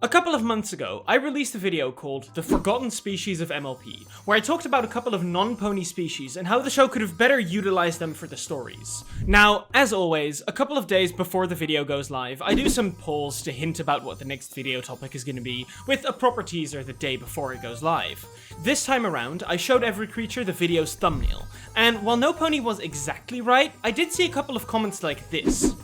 A couple of months ago, I released a video called The Forgotten Species of MLP, where I talked about a couple of non-pony species and how the show could have better utilized them for the stories. Now, as always, a couple of days before the video goes live, I do some polls to hint about what the next video topic is going to be, with a proper teaser the day before it goes live. This time around, I showed every creature the video's thumbnail, and while no pony was exactly right, I did see a couple of comments like this.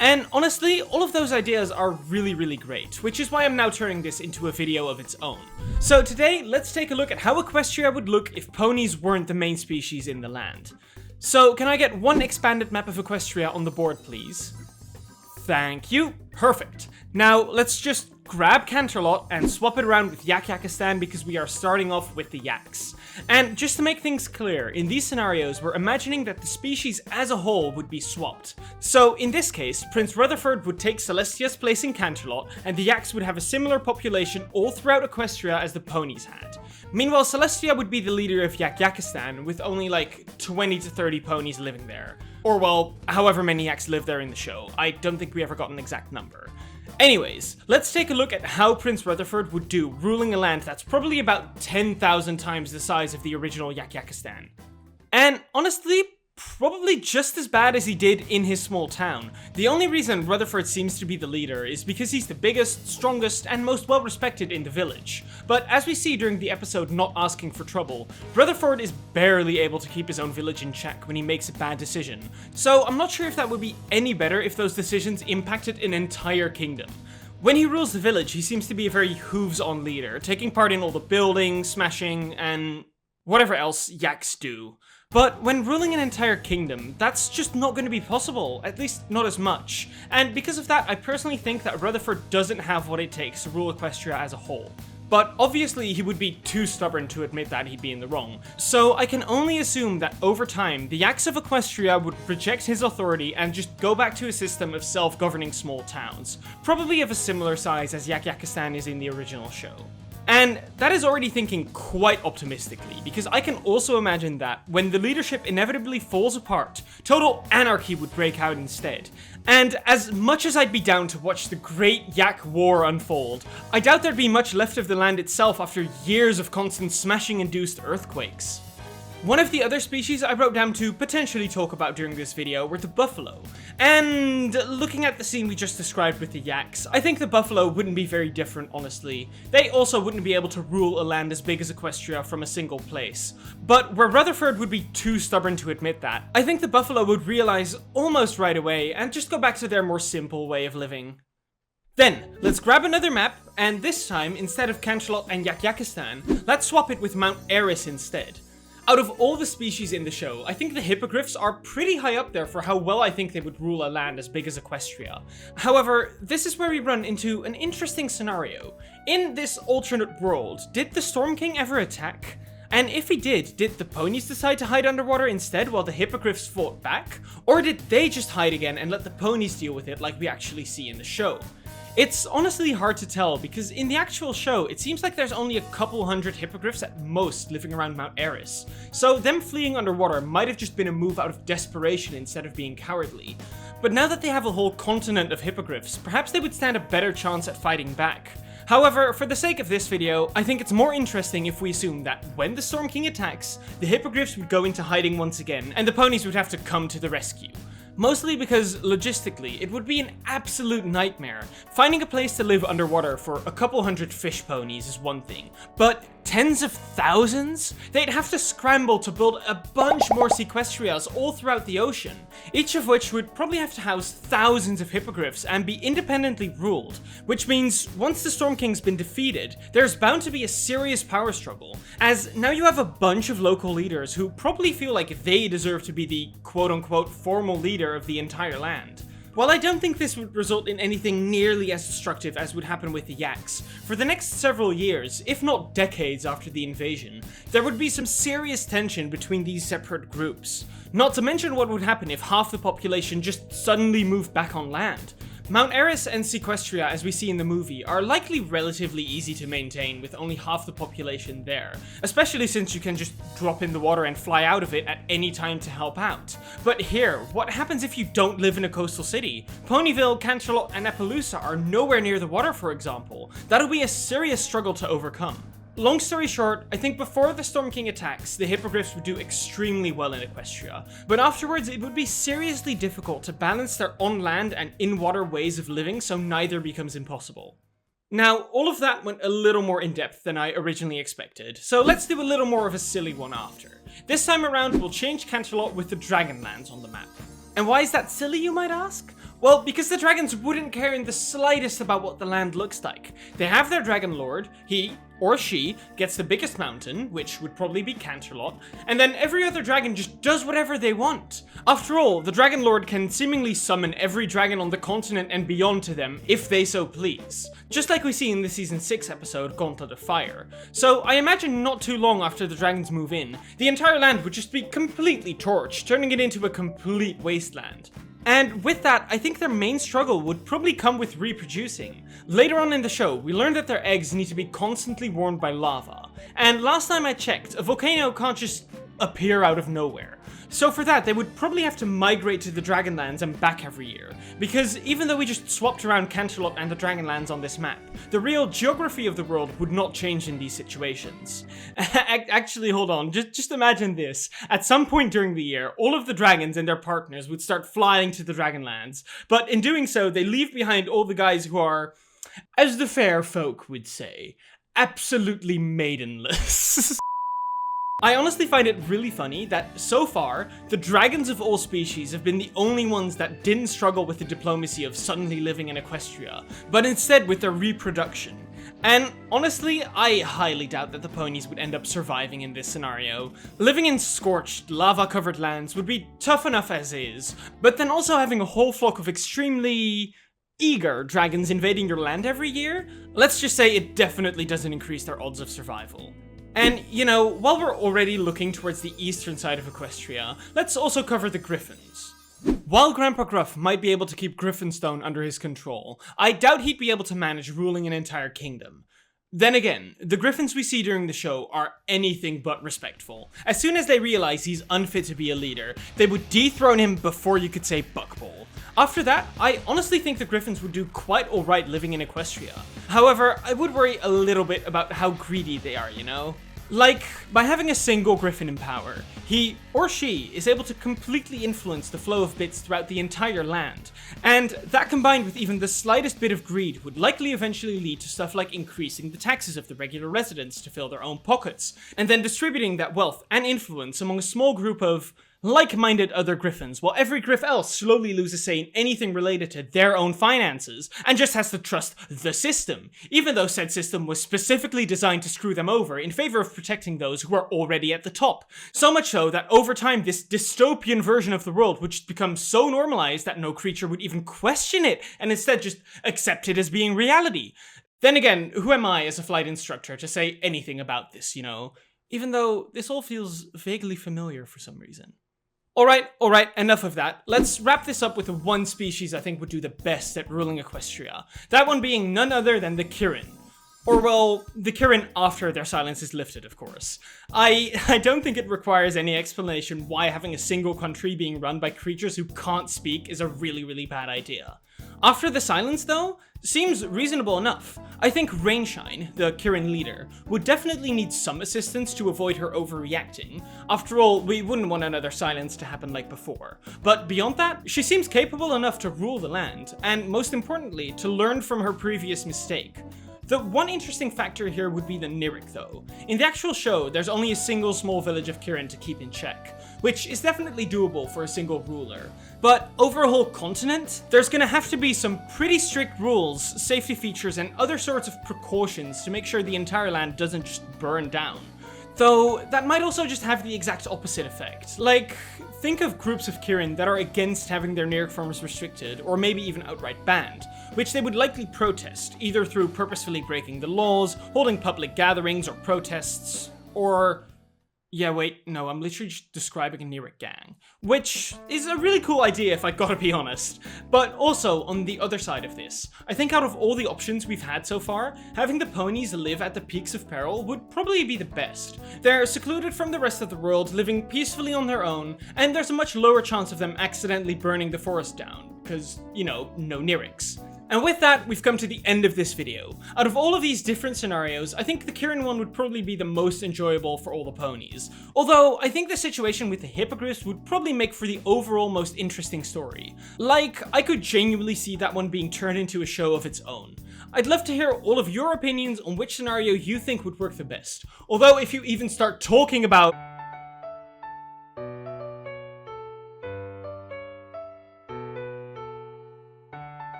And honestly, all of those ideas are really great, which is why I'm now turning this into a video of its own. So today, let's take a look at how Equestria would look if ponies weren't the main species in the land. So can I get one expanded map of Equestria on the board, please? Thank you. Perfect. Now, let's just grab Canterlot and swap it around with Yakistan because we are starting off with the Yaks. And just to make things clear, in these scenarios, we're imagining that the species as a whole would be swapped. So in this case, Prince Rutherford would take Celestia's place in Canterlot, and the Yaks would have a similar population all throughout Equestria as the ponies had. Meanwhile, Celestia would be the leader of Yakistan, with only like 20 to 30 ponies living there. Or well, however many Yaks live there in the show. I don't think we ever got an exact number. Anyways, let's take a look at how Prince Rutherford would do ruling a land that's probably about 10,000 times the size of the original Yakistan. And honestly, probably just as bad as he did in his small town. The only reason Rutherford seems to be the leader is because he's the biggest, strongest, and most well-respected in the village. But as we see during the episode Not Asking for Trouble, Rutherford is barely able to keep his own village in check when he makes a bad decision. So I'm not sure if that would be any better if those decisions impacted an entire kingdom. When he rules the village, he seems to be a very hooves-on leader, taking part in all the building, smashing, and whatever else Yaks do. But when ruling an entire kingdom, that's just not going to be possible, at least not as much. And because of that, I personally think that Rutherford doesn't have what it takes to rule Equestria as a whole. But obviously he would be too stubborn to admit that he'd be in the wrong. So I can only assume that over time, the Yaks of Equestria would reject his authority and just go back to a system of self-governing small towns, probably of a similar size as Yakistan is in the original show. And that is already thinking quite optimistically, because I can also imagine that when the leadership inevitably falls apart, total anarchy would break out instead. And as much as I'd be down to watch the Great Yak War unfold, I doubt there'd be much left of the land itself after years of constant smashing-induced earthquakes. One of the other species I wrote down to potentially talk about during this video were the buffalo. And looking at the scene we just described with the Yaks, I think the buffalo wouldn't be very different, honestly. They also wouldn't be able to rule a land as big as Equestria from a single place. But where Rutherford would be too stubborn to admit that, I think the buffalo would realize almost right away and just go back to their more simple way of living. Then, let's grab another map, and this time, instead of Canterlot and Yakistan, let's swap it with Mount Eris instead. Out of all the species in the show, I think the hippogriffs are pretty high up there for how well I think they would rule a land as big as Equestria. However, this is where we run into an interesting scenario. In this alternate world, did the Storm King ever attack? And if he did the ponies decide to hide underwater instead while the hippogriffs fought back? Or did they just hide again and let the ponies deal with it like we actually see in the show? It's honestly hard to tell, because in the actual show, it seems like there's only a couple hundred hippogriffs at most living around Mount Eris, so them fleeing underwater might have just been a move out of desperation instead of being cowardly. But now that they have a whole continent of hippogriffs, perhaps they would stand a better chance at fighting back. However, for the sake of this video, I think it's more interesting if we assume that when the Storm King attacks, the hippogriffs would go into hiding once again, and the ponies would have to come to the rescue. Mostly because, logistically, it would be an absolute nightmare. Finding a place to live underwater for a couple hundred fish ponies is one thing, but tens of thousands? They'd have to scramble to build a bunch more sequestrias all throughout the ocean, each of which would probably have to house thousands of hippogriffs and be independently ruled, which means once the Storm King's been defeated, there's bound to be a serious power struggle, as now you have a bunch of local leaders who probably feel like they deserve to be the quote-unquote formal leader of the entire land. While I don't think this would result in anything nearly as destructive as would happen with the Yaks, for the next several years, if not decades after the invasion, there would be some serious tension between these separate groups. Not to mention what would happen if half the population just suddenly moved back on land. Mount Eris and Equestria, as we see in the movie, are likely relatively easy to maintain with only half the population there, especially since you can just drop in the water and fly out of it at any time to help out. But here, what happens if you don't live in a coastal city? Ponyville, Canterlot, and Appaloosa are nowhere near the water, for example. That'll be a serious struggle to overcome. Long story short, I think before the Storm King attacks, the Hippogriffs would do extremely well in Equestria, but afterwards it would be seriously difficult to balance their on-land and in-water ways of living so neither becomes impossible. Now, all of that went a little more in-depth than I originally expected, so let's do a little more of a silly one after. This time around, we'll change Canterlot with the Dragonlands on the map. And why is that silly, you might ask? Well, because the dragons wouldn't care in the slightest about what the land looks like. They have their dragon lord, he or she gets the biggest mountain, which would probably be Canterlot, and then every other dragon just does whatever they want. After all, the dragon lord can seemingly summon every dragon on the continent and beyond to them if they so please. Just like we see in the season 6 episode, Gauntlet of Fire. So I imagine not too long after the dragons move in, the entire land would just be completely torched, turning it into a complete wasteland. And with that, I think their main struggle would probably come with reproducing. Later on in the show, we learn that their eggs need to be constantly warmed by lava. And last time I checked, a volcano can't just appear out of nowhere. So for that, they would probably have to migrate to the Dragonlands and back every year, because even though we just swapped around Canterlot and the Dragonlands on this map, the real geography of the world would not change in these situations. Actually, hold on, just imagine this. At some point during the year, all of the dragons and their partners would start flying to the Dragonlands, but in doing so, they leave behind all the guys who are, as the fair folk would say, absolutely maidenless. I honestly find it really funny that, so far, the dragons of all species have been the only ones that didn't struggle with the diplomacy of suddenly living in Equestria, but instead with their reproduction. And honestly, I highly doubt that the ponies would end up surviving in this scenario. Living in scorched, lava-covered lands would be tough enough as is, but then also having a whole flock of extremely eager dragons invading your land every year, let's just say it definitely doesn't increase their odds of survival. And, you know, while we're already looking towards the eastern side of Equestria, let's also cover the Griffins. While Grandpa Gruff might be able to keep Griffinstone under his control, I doubt he'd be able to manage ruling an entire kingdom. Then again, the Griffins we see during the show are anything but respectful. As soon as they realize he's unfit to be a leader, they would dethrone him before you could say buckball. After that, I honestly think the Griffins would do quite alright living in Equestria. However, I would worry a little bit about how greedy they are, you know? Like, by having a single Griffin in power, he or she is able to completely influence the flow of bits throughout the entire land, and that combined with even the slightest bit of greed would likely eventually lead to stuff like increasing the taxes of the regular residents to fill their own pockets, and then distributing that wealth and influence among a small group of like-minded other Griffins, while every Griff else slowly loses say in anything related to their own finances, and just has to trust the system, even though said system was specifically designed to screw them over in favor of protecting those who are already at the top. So much so that over time this dystopian version of the world would just become so normalized that no creature would even question it, and instead just accept it as being reality. Then again, who am I as a flight instructor to say anything about this, you know? Even though this all feels vaguely familiar for some reason. Alright, enough of that. Let's wrap this up with the one species I think would do the best at ruling Equestria. That one being none other than the Kirin. Or, well, the Kirin after their silence is lifted, of course. I don't think it requires any explanation why having a single country being run by creatures who can't speak is a really, really bad idea. After the silence, though, seems reasonable enough. I think Rainshine, the Kirin leader, would definitely need some assistance to avoid her overreacting. After all, we wouldn't want another silence to happen like before. But beyond that, she seems capable enough to rule the land, and most importantly, to learn from her previous mistake. The one interesting factor here would be the Nirik, though. In the actual show, there's only a single small village of Kirin to keep in check, which is definitely doable for a single ruler. But over a whole continent, there's gonna have to be some pretty strict rules, safety features, and other sorts of precautions to make sure the entire land doesn't just burn down. Though, that might also just have the exact opposite effect. Like, think of groups of Kirin that are against having their Nirik farms restricted, or maybe even outright banned, which they would likely protest, either through purposefully breaking the laws, holding public gatherings or protests, or Yeah, wait, no, I'm literally just describing a Neric gang. Which is a really cool idea if I gotta be honest. But also, on the other side of this, I think out of all the options we've had so far, having the ponies live at the peaks of peril would probably be the best. They're secluded from the rest of the world, living peacefully on their own, and there's a much lower chance of them accidentally burning the forest down, because, you know, no Nerics. And with that, we've come to the end of this video. Out of all of these different scenarios, I think the Kieran one would probably be the most enjoyable for all the ponies. Although, I think the situation with the hippogriffs would probably make for the overall most interesting story. Like, I could genuinely see that one being turned into a show of its own. I'd love to hear all of your opinions on which scenario you think would work the best. Although, if you even start talking about